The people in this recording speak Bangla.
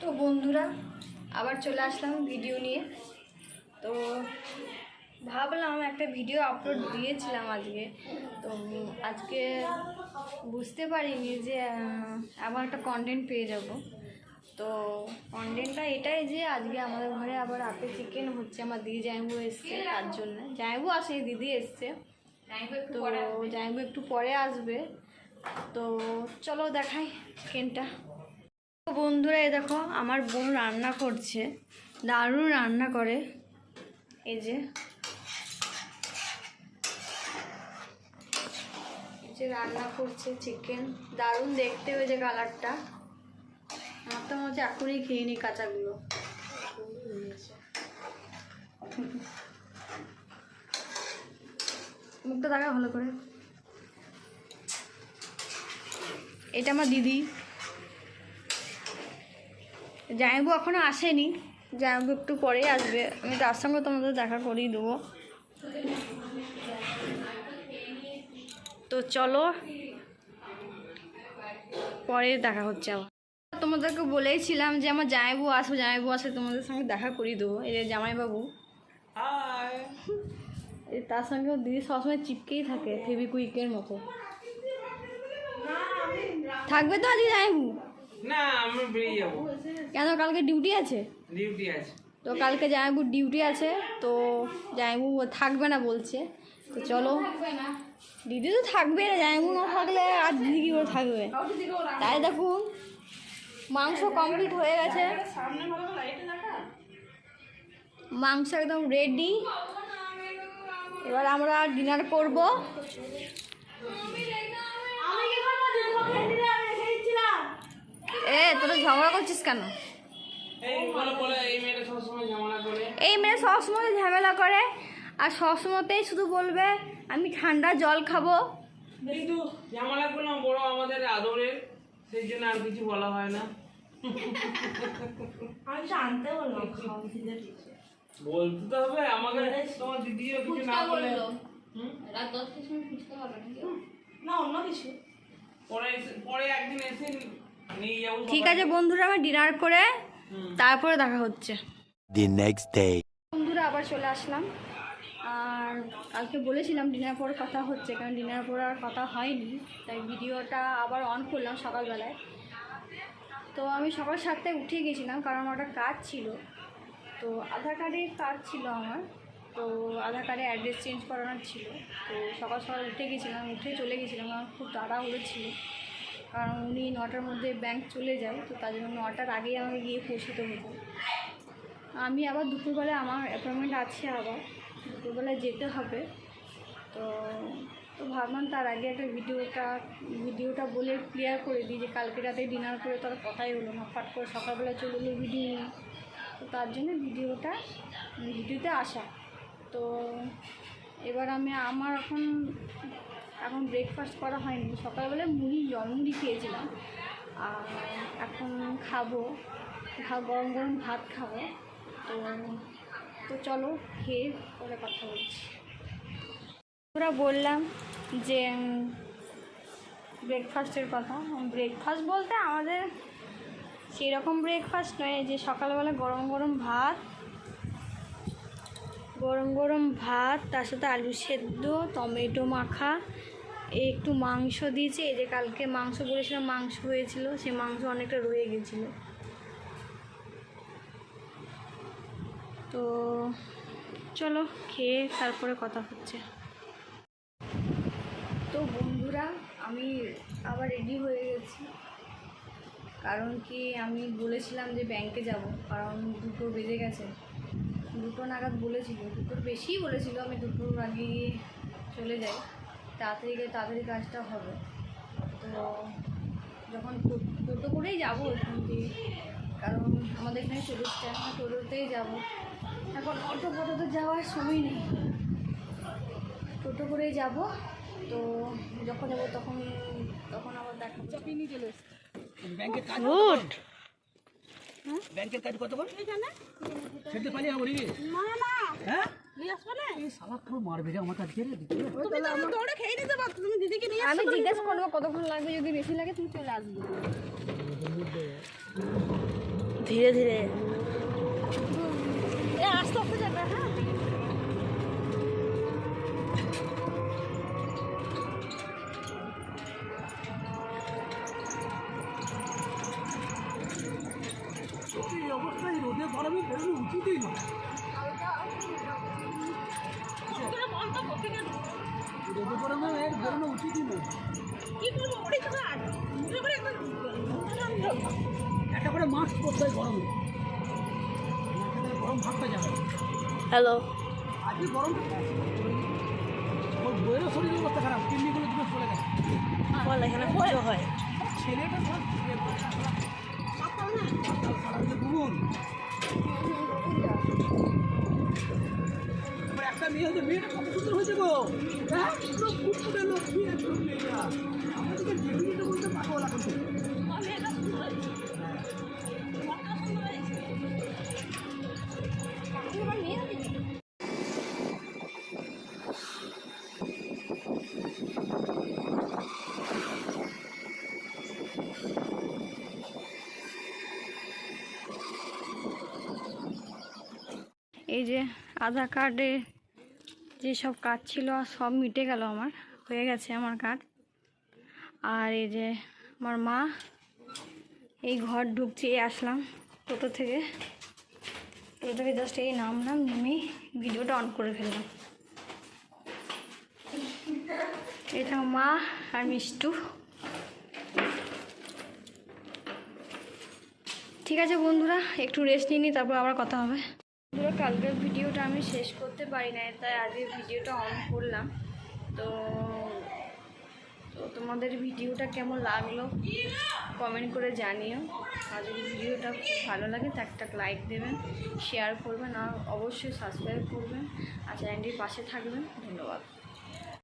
তো বন্ধুরা আবার চলে আসলাম ভিডিও নিয়ে। তো ভাবলাম একটা ভিডিও আপলোড দিয়েছিলাম আজকে, তো আজকে বুঝতে পারিনি যে আবার একটা কন্টেন্ট পেয়ে যাব। তো কন্টেন্টটা এটাই যে আজকে আমাদের ঘরে আবার আপেল চিকেন হচ্ছে। আমার দিদি জামাইবু এসছে, তার জন্য জামাইবু আসে, দিদি এসছে। তো জামাইবু একটু পরে আসবে। তো চলো দেখাই চিকেনটা। বন্ধুরা এই দেখো আমার বোন রান্না করছে, দারুণ রান্না করে। এই যে রান্না করছে চিকেন, দারুণ দেখতে হয়েছে কালারটা। আমার তো মনে হচ্ছে এখনই খেয়ে নি কাঁচাগুলো। মুখটা দেখা ভালো করে। এটা আমার দিদি জামাইবু এখনো আসেনি, জামাইবু একটু পরেই আসবে। আমি তার সঙ্গে তোমাদের দেখা করিয়ে দেবো। তো চলো পরে দেখা হচ্ছে। আবার তোমাদেরকে বলেইছিলাম যে আমার জামাইবু আসে তোমাদের সঙ্গে দেখা করিয়ে দেবো। এই যে জামাইবাবু, তার সঙ্গে দিদি সবসময় চিপকেই থাকে ফেভিকুইকের মতো। থাকবে তো আজকে জামাইবু? না, আমি বেরিয়ে যাবো। কেন, কালকে ডিউটি আছে? ডিউটি আছে। তো কালকে জামাইবুর ডিউটি আছে, তো জামাইবু থাকবে না বলছে। তো চলো, দিদি তো থাকবে না, জামাইবু না থাকলে আর দিদি কী করে থাকবে। তাই দেখুন মাংস কমপ্লিট হয়ে গেছে, মাংস একদম রেডি। এবার আমরা ডিনার করব। তোরা ঝগড়া করছিস কেন? এই মেয়ে সবসময় ঝামেলা করে, আর সবসময়তেই শুধু বলবে আমি ঠান্ডা জল খাবো। কিন্তু ঝামেলা করলাম বড় আমাদের আদরের, সেই জন্য আর কিছু বলা হয় না। আমি জানতে বললাম বলতে তো হবে আমাকে, তোমার দিদিও কিছু না বলে। রাত 10টার সময় ফুচকা হবে নাকি? না, অন্য কিছু। পরে একদিন এসে নিয়ে যাবো। ঠিক আছে বন্ধুরা, আমার ডিনার করে তারপরে দেখা হচ্ছে। The next day. বন্ধুরা আবার চলে আসলাম। আর কালকে বলেছিলাম ডিনার পর কথা হচ্ছে, কারণ ডিনার পর আর কথা হয়নি, তাই ভিডিওটা আবার অন করলাম সকালবেলায়। তো আমি সকাল 7টায় উঠে গেছিলাম, কারণ আমার একটা কাজ ছিল। তো আধার কার্ডের কাজ ছিল আমার, তো আধার কার্ডে অ্যাড্রেস চেঞ্জ করানোর ছিল। তো সকাল সকাল উঠে গেছিলাম, উঠে চলে গেছিলাম। আমার খুব তাড়াহুড়ো ছিল, কারণ উনি 9টার মধ্যে ব্যাংক চলে যায়। তো তার জন্য 9টার আগেই আমাকে গিয়ে পৌঁছতে হতো। আমি আবার দুপুরবেলায় আমার অ্যাপয়েন্টমেন্ট আছে, আবার দুপুরবেলায় যেতে হবে। তো ভাবলাম তার আগে একটা ভিডিওটা বলে ক্লিয়ার করে দিই যে কালকে রাতে ডিনার করে তার কথাই হলো না, ফাট করে সকালবেলা চলে এলো ভিডিও নিয়ে। তো তার জন্য ভিডিওতে আসা। তো এবার আমার এখন ব্রেকফাস্ট করা হয়নি। সকালবেলায় জলমুড়ি খেয়েছিলাম, আর এখন খাবো গরম গরম ভাত খাবো। তো চলো খেয়ে পরে কথা বলছি। ওরা বললাম যে ব্রেকফাস্টের কথা। ব্রেকফাস্ট বলতে আমাদের সেরকম ব্রেকফাস্ট নয়, যে সকালবেলা গরম গরম ভাত, তার সাথে আলু সেদ্ধ, টমেটো মাখা, একটু মাংস দিয়েছে। এই যে কালকে মাংস বলেছিলাম, মাংস হয়েছিল, সে মাংস অনেকটা রয়ে গেছিলো। তো চলো খেয়ে তারপরে কথা হচ্ছে। তো বন্ধুরা আমি আবার রেডি হয়ে গেছি, কারণ কি আমি বলেছিলাম যে ব্যাংকে যাব, কারণ 2টো বেজে গেছে। 2টো নাগাদ বলেছিল, 2টোর বেশিই বলেছিল। আমি 2টোর আগে চলে যাই, তাড়াতাড়ি কাজটা হবে। তো যখন টোটো করেই যাবো এখান থেকে, কারণ আমাদের এখানে টোটো স্ট্যান্ড, টোটোতেই যাবো। এখন অটোতে যাওয়ার সময় নেই, টোটো করেই যাব। তো যখন যাবো তখন আবার দেখা চাপিয়ে চলে এসছি। ব্যাংকের কাজ ব্যাংকের কাজ কত করে সেটা পালিয়ে যাবো নাকি? না হ্যাঁ, এই শালা পুরো মারবে রে আমার কাছে রে। তুমি তো দৌড়ে খেয়ে নিতে পারো, তুমি দিদিকে নিয়ে আমি জিজ্ঞেস করবো কতক্ষণ লাগবে, যদি বেশি লাগে তুমি চলে আসবে। ধীরে ধীরে আস্তে আস্তে যাবে। হ্যাঁ এই অবস্থায় রোদে গরমে বেরোনো উচিতই নয়। রোদে গরমে এর বেরোনো উচিতই নয়। একটা করে মাস্ক পরতে হয় গরমে, গরম ভাবটা যাবে। হ্যালো আজকে গরম ওর বইয়েরও শরীরের অবস্থা খারাপ, কিডনিগুলো দুটো চলে গেছে। বল এখানে পুজো হয়। ছেলেটা সব গুণ একটা মেয়ে হয়েছে, মেয়েটা কত সুন্দর হয়েছে গো। হ্যাঁ পুরো ফুটফুটে লক্ষ্মী একদম মেয়েটা। আমাদেরকে যেগুলো বলতে পাগল এখন থেকে। এই যে আধার কার্ডে যেসব কাজ ছিল সব মিটে গেল, আমার হয়ে গেছে আমার কার্ড। আর এই যে আমার মা, এই ঘর ঢুকছে, আসলাম টোটো থেকে জাস্ট এই নামলাম, নেমেই ভিডিওটা অন করে ফেললাম। এটা মা আর মিষ্টু। ঠিক আছে বন্ধুরা, একটু রেস্ট নিই, তারপর আবার কথা হবে। বন্ধুরা, কালকের ভিডিওটা আমি শেষ করতে পারি না, তাই আজকে ভিডিওটা অন করলাম। তো তোমাদের ভিডিওটা কেমন লাগলো কমেন্ট করে জানিও। আর যদি ভিডিওটা খুব ভালো লাগে তো একটা লাইক দেবেন, শেয়ার করবেন, আর অবশ্যই সাবস্ক্রাইব করবেন, আর চ্যানেলটির পাশে থাকবেন। ধন্যবাদ।